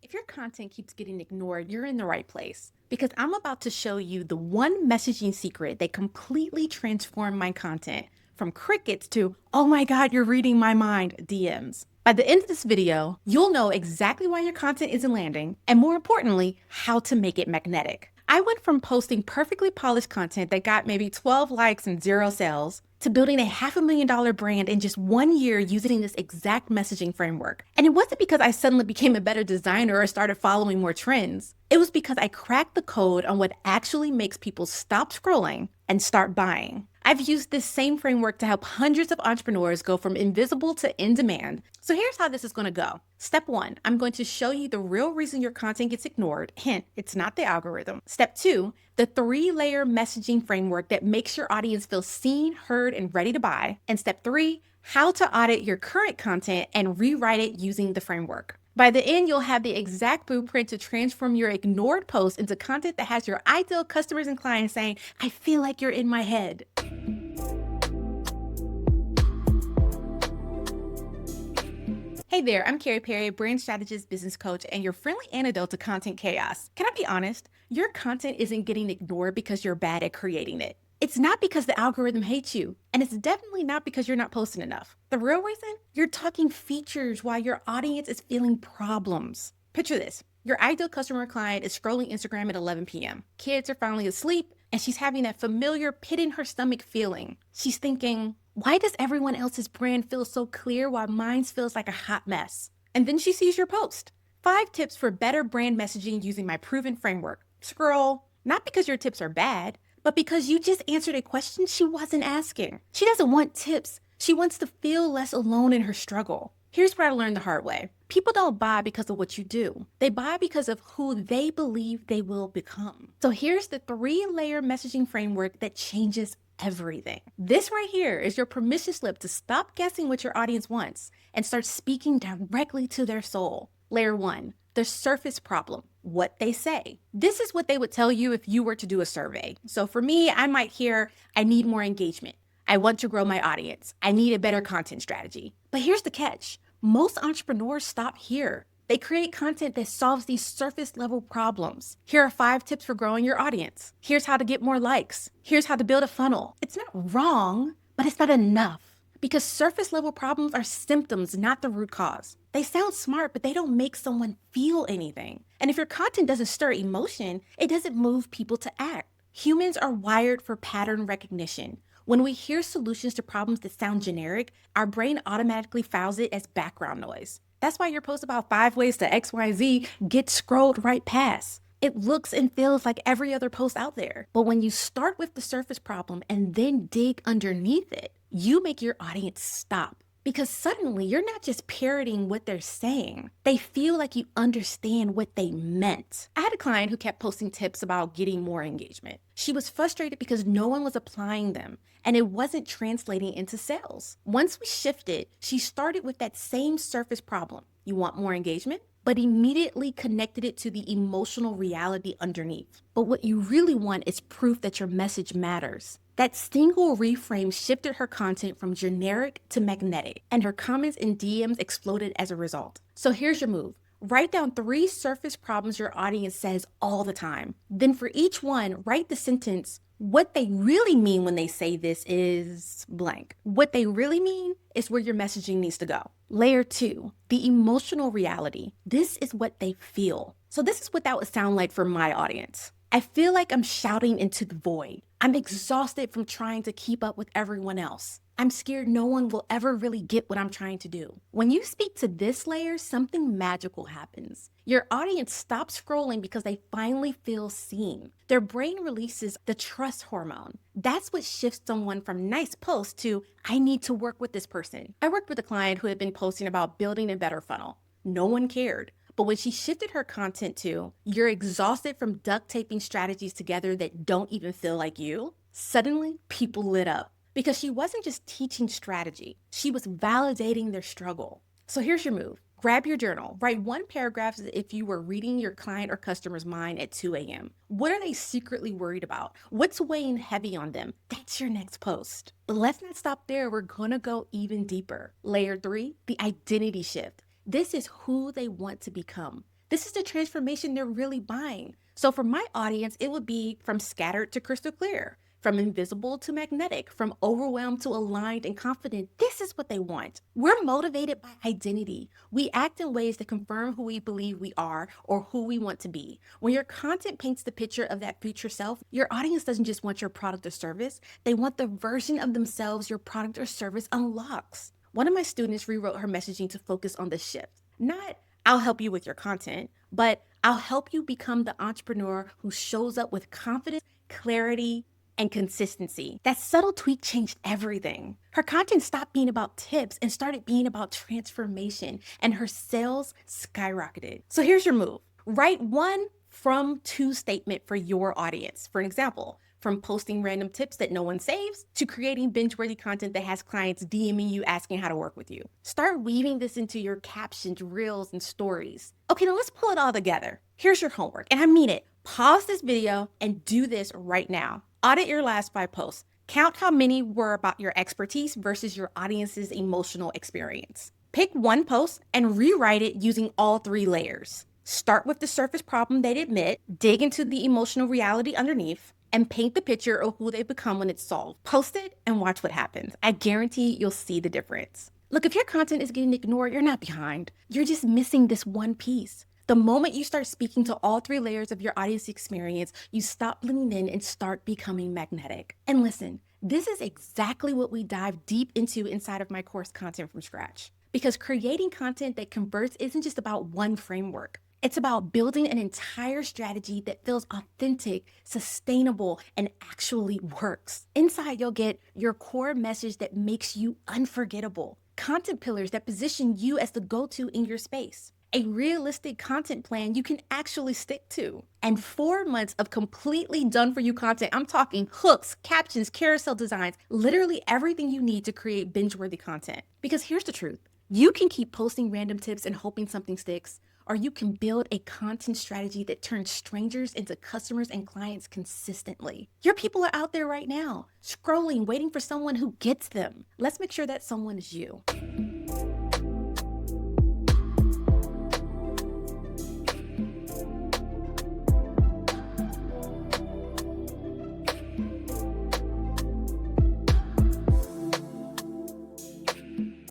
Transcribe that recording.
If your content keeps getting ignored, you're in the right place because I'm about to show you the one messaging secret that completely transformed my content from crickets to, oh my God, you're reading my mind DMs. By the end of this video, you'll know exactly why your content isn't landing and more importantly, how to make it magnetic. I went from posting perfectly polished content that got maybe 12 likes and 0 sales to building a $500,000 brand in just 1 year using this exact messaging framework. And it wasn't because I suddenly became a better designer or started following more trends. It was because I cracked the code on what actually makes people stop scrolling and start buying. I've used this same framework to help hundreds of entrepreneurs go from invisible to in demand. So here's how this is going to go. Step 1, I'm going to show you the real reason your content gets ignored. Hint, it's not the algorithm. Step 2, the 3-layer messaging framework that makes your audience feel seen, heard, and ready to buy. And step 3, how to audit your current content and rewrite it using the framework. By the end, you'll have the exact blueprint to transform your ignored posts into content that has your ideal customers and clients saying, I feel like you're in my head. Hey there, I'm Kary, brand strategist, business coach, and your friendly antidote to content chaos. Can I be honest? Your content isn't getting ignored because you're bad at creating it. It's not because the algorithm hates you, and it's definitely not because you're not posting enough. The real reason? You're talking features while your audience is feeling problems. Picture this. Your ideal customer or client is scrolling Instagram at 11 p.m. Kids are finally asleep, and she's having that familiar pit in her stomach feeling. She's thinking, why does everyone else's brand feel so clear while mine feels like a hot mess? And then she sees your post. 5 tips for better brand messaging using my proven framework. Scroll, not because your tips are bad, but because you just answered a question she wasn't asking. She doesn't want tips. She wants to feel less alone in her struggle. Here's what I learned the hard way. People don't buy because of what you do. They buy because of who they believe they will become. So here's the 3-layer messaging framework that changes everything. This right here is your permission slip to stop guessing what your audience wants and start speaking directly to their soul. Layer 1, the surface problem, what they say. This is what they would tell you if you were to do a survey. So for me, I might hear, I need more engagement. I want to grow my audience. I need a better content strategy. But here's the catch. Most entrepreneurs stop here. They create content that solves these surface level problems. Here are 5 tips for growing your audience. Here's how to get more likes. Here's how to build a funnel. It's not wrong, but it's not enough. Because surface level problems are symptoms, not the root cause. They sound smart, but they don't make someone feel anything. And if your content doesn't stir emotion, it doesn't move people to act. Humans are wired for pattern recognition. When we hear solutions to problems that sound generic, our brain automatically files it as background noise. That's why your post about 5 ways to XYZ gets scrolled right past. It looks and feels like every other post out there. But when you start with the surface problem and then dig underneath it, you make your audience stop. Because suddenly you're not just parroting what they're saying. They feel like you understand what they meant. I had a client who kept posting tips about getting more engagement. She was frustrated because no one was applying them and it wasn't translating into sales. Once we shifted, she started with that same surface problem. You want more engagement? But immediately connected it to the emotional reality underneath. But what you really want is proof that your message matters. That single reframe shifted her content from generic to magnetic, and her comments and DMs exploded as a result. So here's your move. Write down 3 surface problems your audience says all the time. Then for each one, write the sentence, what they really mean when they say this is blank. What they really mean is where your messaging needs to go. Layer 2, the emotional reality. This is what they feel. So this is what that would sound like for my audience. I feel like I'm shouting into the void. I'm exhausted from trying to keep up with everyone else. I'm scared no one will ever really get what I'm trying to do. When you speak to this layer, something magical happens. Your audience stops scrolling because they finally feel seen. Their brain releases the trust hormone. That's what shifts someone from nice post to, I need to work with this person. I worked with a client who had been posting about building a better funnel. No one cared. But when she shifted her content to, you're exhausted from duct taping strategies together that don't even feel like you, suddenly people lit up. Because she wasn't just teaching strategy, she was validating their struggle. So here's your move. Grab your journal. Write 1 paragraph as if you were reading your client or customer's mind at 2 a.m. What are they secretly worried about? What's weighing heavy on them? That's your next post. But let's not stop there. We're going to go even deeper. Layer 3, the identity shift. This is who they want to become. This is the transformation they're really buying. So for my audience, it would be from scattered to crystal clear, from invisible to magnetic, from overwhelmed to aligned and confident. This is what they want. We're motivated by identity. We act in ways that confirm who we believe we are or who we want to be. When your content paints the picture of that future self, your audience doesn't just want your product or service, they want the version of themselves your product or service unlocks. One of my students rewrote her messaging to focus on the shift. Not, I'll help you with your content, but I'll help you become the entrepreneur who shows up with confidence, clarity, and consistency. That subtle tweak changed everything. Her content stopped being about tips and started being about transformation, and her sales skyrocketed. So here's your move. Write one from to statement for your audience. For an example, from posting random tips that no one saves to creating binge-worthy content that has clients DMing you asking how to work with you. Start weaving this into your captions, reels, and stories. Okay, now let's pull it all together. Here's your homework, and I mean it. Pause this video and do this right now. Audit your last 5 posts. Count how many were about your expertise versus your audience's emotional experience. Pick one post and rewrite it using all 3 layers. Start with the surface problem they admit, dig into the emotional reality underneath, and paint the picture of who they become when it's solved. Post it and watch what happens. I guarantee you'll see the difference. Look, if your content is getting ignored, you're not behind. You're just missing this one piece. The moment you start speaking to all 3 layers of your audience experience, you stop blending in and start becoming magnetic. And listen, this is exactly what we dive deep into inside of my course, Content from Scratch. Because creating content that converts isn't just about one framework. It's about building an entire strategy that feels authentic, sustainable, and actually works. Inside, you'll get your core message that makes you unforgettable, content pillars that position you as the go-to in your space, a realistic content plan you can actually stick to, and 4 months of completely done-for-you content. I'm talking hooks, captions, carousel designs, literally everything you need to create binge-worthy content. Because here's the truth. You can keep posting random tips and hoping something sticks, or you can build a content strategy that turns strangers into customers and clients consistently. Your people are out there right now, scrolling, waiting for someone who gets them. Let's make sure that someone is you.